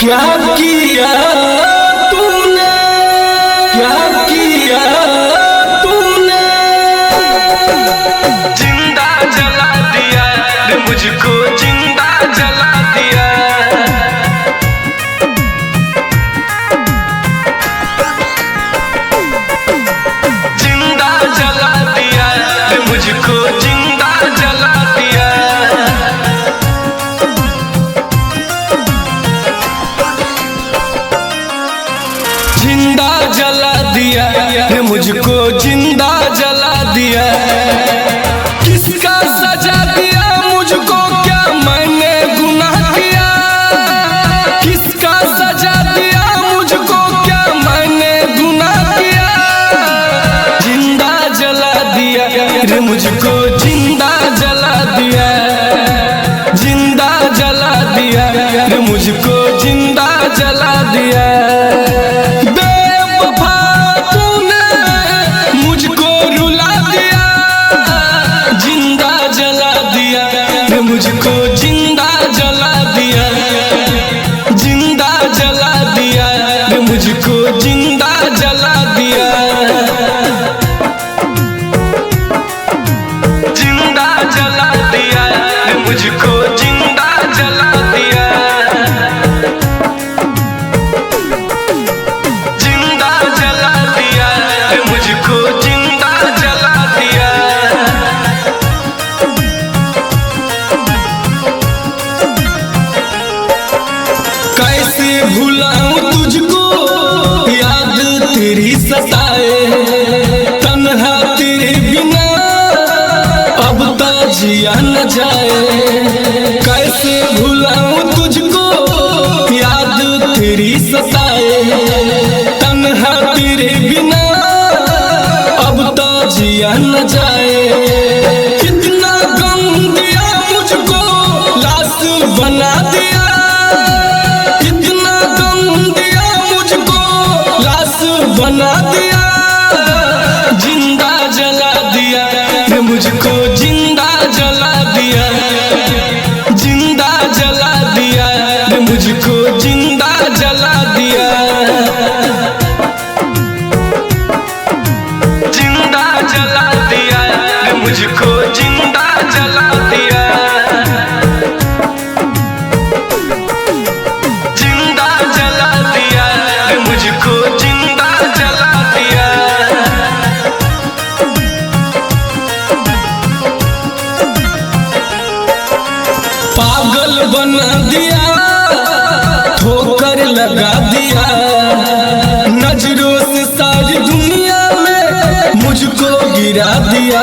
क्या किया तूने, क्या किया तूने, जिंदा जला दिया रे मुझको, जिंदा जला दिया। जिंदा जला दिया रे मुझको, जिंदा जला दिया। जिंदा जला दिया रे मुझको, जिंदा जला दिया। किसका सजा दिया मुझको, क्या मैंने गुनाह किया? किसका सजा दिया मुझको, क्या मैंने गुनाह किया? जिंदा जला दिया रे मुझको, जिंदा जला दिया। जिंदा जला दिया रे मुझको, जिंदा जला दिया। मुझको जिंदा जला दिया, जिंदा जला दिया रे मुझको, जिंदा जला दिया। जिंदा जला दिया रे मुझको, जिंदा जला दिया। जिंदा जला दिया रे मुझको, जिंदा जला दिया। कैसे भुलाऊं तुझको, याद तेरी सताए। तन्हा तेरे बिना अब तो जिया न जाए। कैसे भुलाऊं तुझको, याद तेरी सताए। तन्हा तेरे बिना अब तो जिया न जाए। कितना गम दिया मुझको, लाश बना दिया। बना दिया, जिंदा जला दिया रे मुझको, जिंदा जला दिया। जिंदा जला दिया रे मुझको, जिंदा जला दिया। जिंदा जला दिया रे मुझको, जिंदा जला दिया। जिंदा जला दिया रे मुझको, जिंदा जला दिया। पागल बना दिया, ठोकर लगा दिया। नजरों से सारी दुनिया में मुझको गिरा दिया।